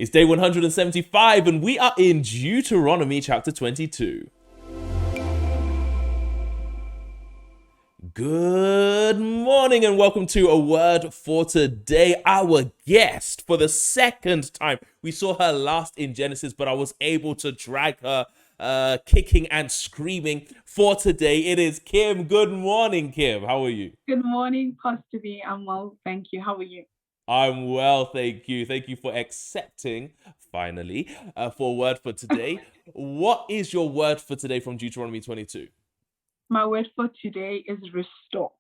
It's day 175, and we are in Deuteronomy chapter 22. Good morning and welcome to A Word for Today. Our guest for the second time. We saw her last in Genesis, but I was able to drag her kicking and screaming for today. It is Kim. Good morning, Kim. How are you? Good morning, Pastor B. I'm well, thank you. How are you? I'm well, thank you. Thank you for accepting, finally, for a word for today. What is your word for today from Deuteronomy 22? My word for today is restore.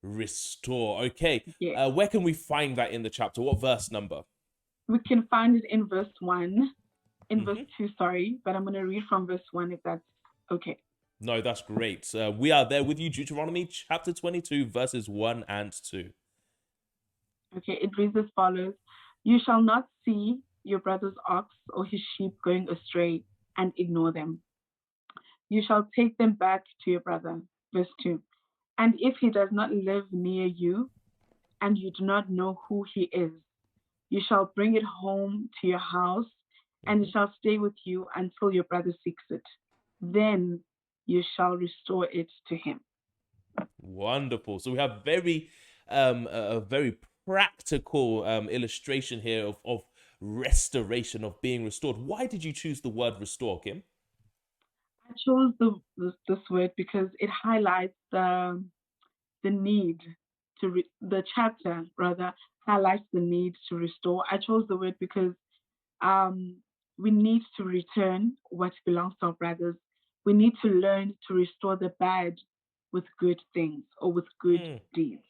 Restore. Okay. Yeah. Where can we find that in the chapter? What verse number? We can find it in verse 1, in verse Mm-hmm. 2, sorry, but I'm going to read from verse 1 if that's okay. No, that's great. We are there with you, Deuteronomy chapter 22, verses 1 and 2. Okay, it reads as follows. You shall not see your brother's ox or his sheep going astray and ignore them. You shall take them back to your brother. Verse 2. And if he does not live near you and you do not know who he is, you shall bring it home to your house, and it shall stay with you until your brother seeks it. Then you shall restore it to him. Wonderful. So we have a very practical illustration here of restoration, of being restored. Why did you choose the word restore, Kim? I chose this word because it highlights the need the chapter rather highlights the need to restore. I chose the word because um, we need to return what belongs to our brothers. We need to learn to restore the bad with good things or with good deeds.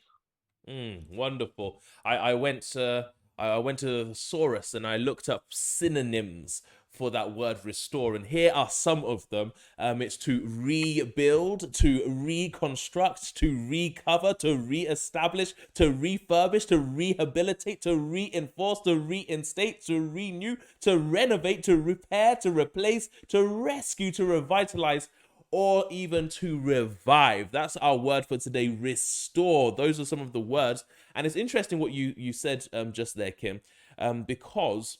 Wonderful. I went to thesaurus and I looked up synonyms for that word restore, and here are some of them. It's to rebuild, to reconstruct, to recover, to reestablish, to refurbish, to rehabilitate, to reinforce, to reinstate, to renew, to renovate, to repair, to replace, to rescue, to revitalize, or even to revive. That's our word for today, restore. Those are some of the words. And it's interesting what you said just there, Kim, because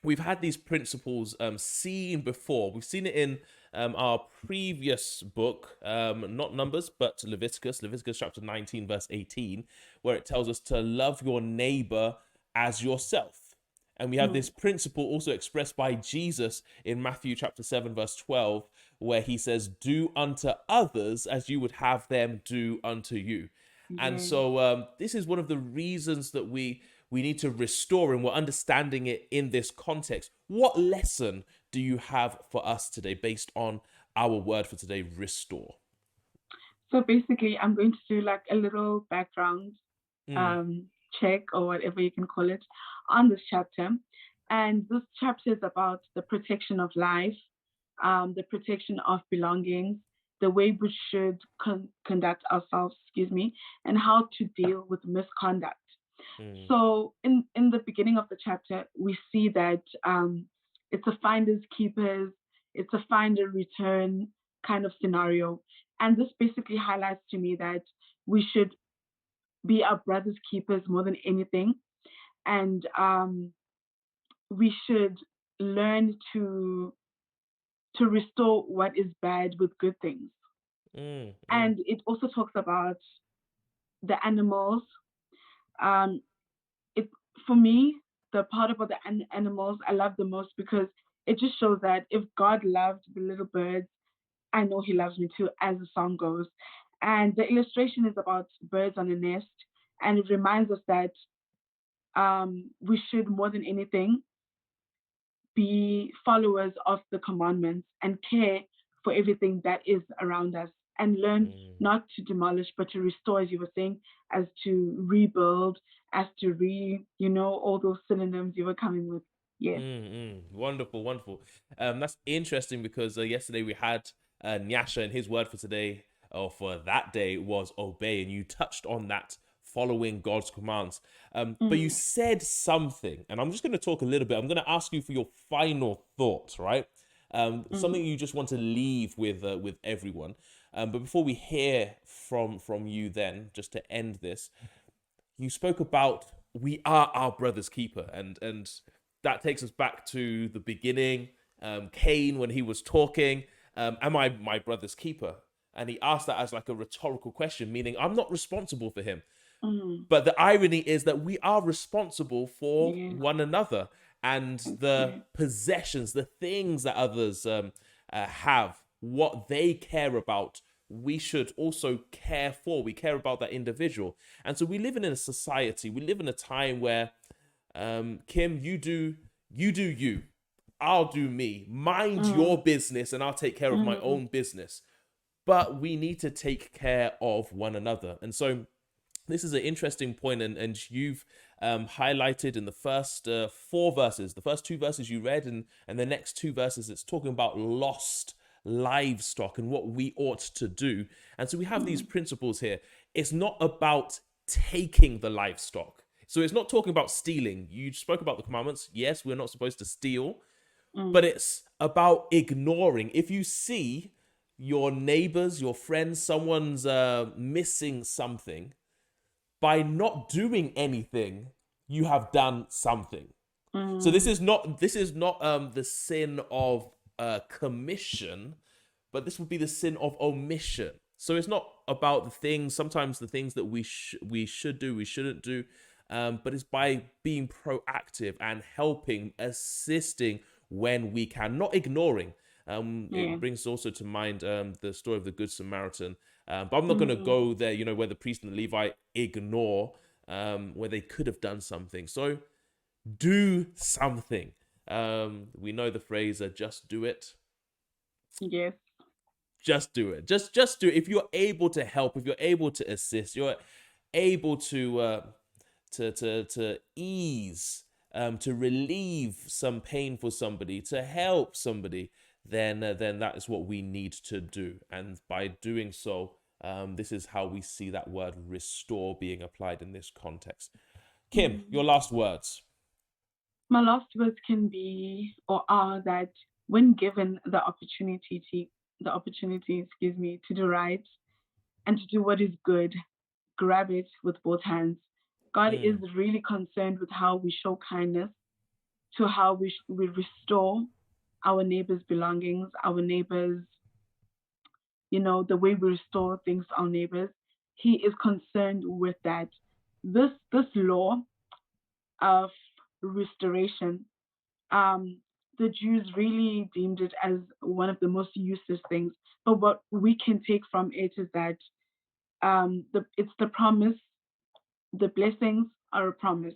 we've had these principles seen before. We've seen it in our previous book, not Numbers, but Leviticus chapter 19, verse 18, where it tells us to love your neighbor as yourself. And we have this principle also expressed by Jesus in Matthew chapter 7, verse 12, where he says, do unto others as you would have them do unto you. And so this is one of the reasons that we need to restore, and we're understanding it in this context. What lesson do you have for us today based on our word for today, restore? So basically, I'm going to do like a little background check or whatever you can call it on this chapter. And this chapter is about the protection of life, the protection of belongings, the way we should conduct ourselves, and how to deal with misconduct. So in the beginning of the chapter, we see that it's a finders keepers, it's a find and return kind of scenario. And this basically highlights to me that we should be our brother's keepers more than anything. And we should learn to restore what is bad with good things. And it also talks about the animals. Um, it for me, the part about the animals I love the most because it just shows that if God loved the little birds, I know He loves me too, as the song goes. And the illustration is about birds on a nest, and it reminds us that we should more than anything be followers of the commandments and care for everything that is around us and learn not to demolish but to restore, as you were saying, as to rebuild, as to all those synonyms you were coming with. Yes. Wonderful, wonderful. That's interesting because yesterday we had Nyasha, and his word for today or for that day was obey, and you touched on that, following God's commands. But you said something, and I'm just going to talk a little bit. I'm going to ask you for your final thoughts, right? Something you just want to leave with everyone. But before we hear from you, then just to end this, you spoke about we are our brother's keeper, and that takes us back to the beginning. Cain, when he was talking, am I my brother's keeper? And he asked that as like a rhetorical question, meaning I'm not responsible for him. But the irony is that we are responsible for Yes, one another, and that's the correct. possessions, the things that others have, what they care about, we should also care for. We care about that individual. And so we live in a society, we live in a time where, Kim, you. I'll do me. Mind your Mm, business, and I'll take care of my mm, own business. But we need to take care of one another. And so this is an interesting point, and you've highlighted in the first four verses, the first two verses you read, and the next two verses, it's talking about lost livestock and what we ought to do. And so we have these mm, principles here. It's not about taking the livestock. So it's not talking about stealing. You spoke about the commandments. Yes, we're not supposed to steal, but mm, it's about ignoring. If you see your neighbors, your friends, someone's missing something, by not doing anything, you have done something. So mm, this is not the sin of commission, but this would be the sin of omission. So it's not about the things. Sometimes the things that we should do, we shouldn't do, but it's by being proactive and helping, assisting when we can, not ignoring. yeah. It brings also to mind the story of the Good Samaritan. But I'm not going to Mm, go there, where the priest and the Levite ignore, where they could have done something. So do something. We know the phrase, just do it. yes. Just do it. Just do it. If you're able to help, if you're able to assist, you're able to ease, to relieve some pain for somebody, to help somebody, then that is what we need to do. And by doing so, this is how we see that word restore being applied in this context. Kim, Mm. your last words. My last words can be or are that when given the opportunity, to do right and to do what is good, grab it with both hands. God is Mm, really concerned with how we show kindness, to how we restore our neighbors' belongings, our neighbors, the way we restore things to our neighbors. He is concerned with that. This law of restoration, um, the Jews really deemed it as one of the most useless things. But what we can take from it is that it's the promise, the blessings are a promise,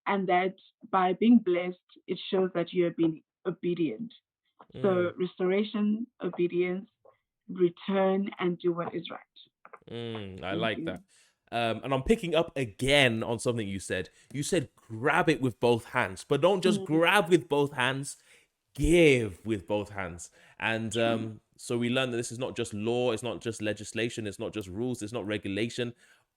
and that by being blessed, it shows that you have been obedient. mm, So restoration, obedience, return, and do what is right. I Thank like you. that. And I'm picking up again on something you said. You said grab it with both hands, but don't just Mm, grab with both hands, give with both hands. And true. so we learn that this is not just law, it's not just legislation, it's not just rules, it's not regulation.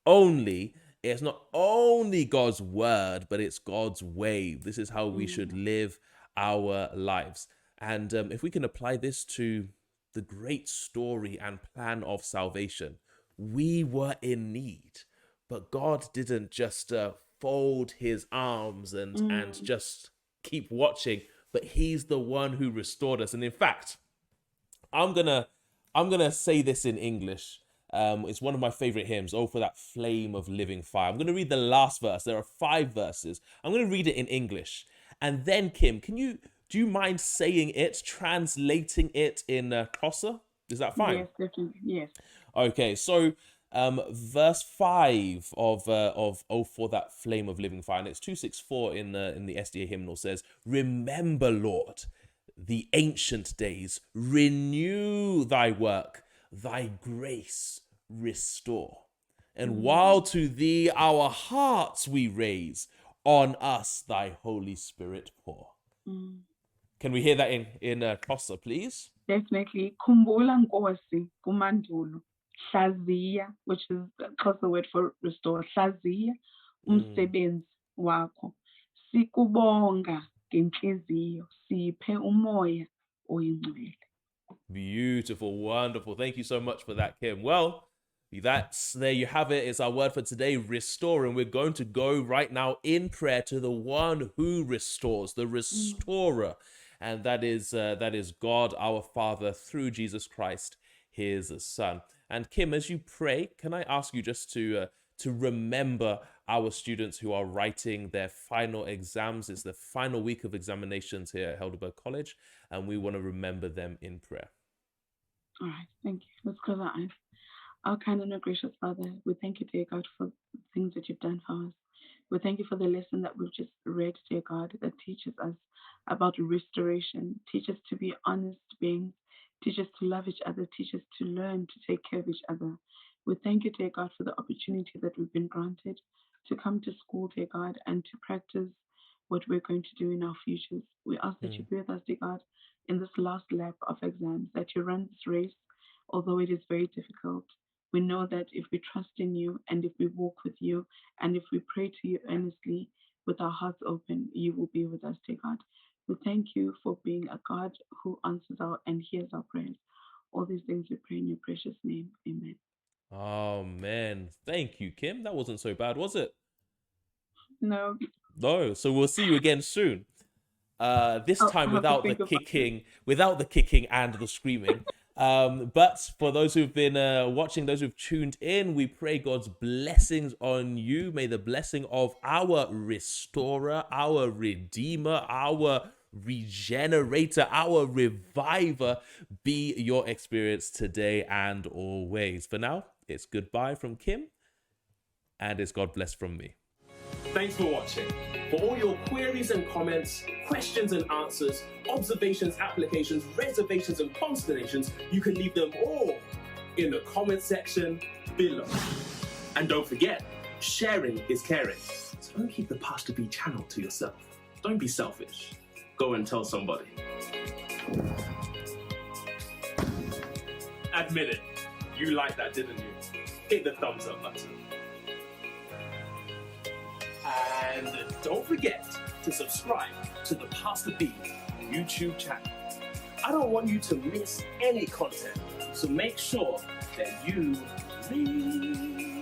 Only, it's not only God's word, but it's God's way. This is how we should Mm, live our lives. And if we can apply this to the great story and plan of salvation, we were in need, but God didn't just fold his arms and mm, just keep watching, but he's the one who restored us. And in fact, I'm gonna I'm gonna say this in English. It's one of my favorite hymns. Oh, for that flame of living fire. I'm gonna read the last verse. There are 5 verses. I'm gonna read it in English, and then Kim, do you mind saying it, translating it in Xhosa? Is that fine? yes, definitely. Yes. Okay, so verse 5 of "Oh for that flame of living fire," and it's 264 in the SDA hymnal, says, "Remember, Lord, the ancient days, renew thy work, thy grace restore. And while Mm, to thee our hearts we raise, on us thy Holy Spirit pour." mm. Can we hear that in Xhosa, please? Definitely. Khumbula Nkosi kumandulo. Hlaziya, which is the Xhosa word for restore. Hlaziya Mm. umsebenzi wakho. Sikubonga ngenhliziyo. Siphe umoya oyingcwele. Beautiful, wonderful. Thank you so much for that, Kim. Well, There you have it. It's our word for today, restore. And we're going to go right now in prayer to the one who restores, the restorer. And that is God, our Father, through Jesus Christ, his Son. And Kim, as you pray, can I ask you just to remember our students who are writing their final exams? It's the final week of examinations here at Heidelberg College, and we want to remember them in prayer. All right, thank you. Let's close our eyes. Our kind and gracious Father, we thank you, dear God, for the things that you've done for us. We thank you for the lesson that we've just read, dear God, that teaches us about restoration, teach us to be honest beings, teach us to love each other, teach us to learn to take care of each other. We thank you, dear God, for the opportunity that we've been granted to come to school, dear God, and to practice what we're going to do in our futures. We ask that you be with us, dear God, in this last lap of exams, that you run this race, although it is very difficult. We know that if we trust in you and if we walk with you and if we pray to you earnestly with our hearts open, you will be with us, dear God. We thank you for being a God who answers our and hears our prayers. All these things we pray in your precious name. Amen. Amen. Thank you, Kim. That wasn't so bad, was it? No. No. So we'll see you again soon. This time without the kicking and the screaming. But for those who've been watching, those who've tuned in, we pray God's blessings on you. May the blessing of our restorer, our redeemer, our regenerator, our reviver be your experience today and always. For now, it's goodbye from Kim, and it's God bless from me. Thanks for watching. For all your queries and comments, questions and answers, observations, applications, reservations and consternations, you can leave them all in the comment section below. And don't forget, sharing is caring. So don't keep the Pastor B channel to yourself. Don't be selfish. Go and tell somebody. Admit it. You liked that, didn't you? Hit the thumbs up button. And don't forget to subscribe to the Pastor B YouTube channel. I don't want you to miss any content, so make sure that you read.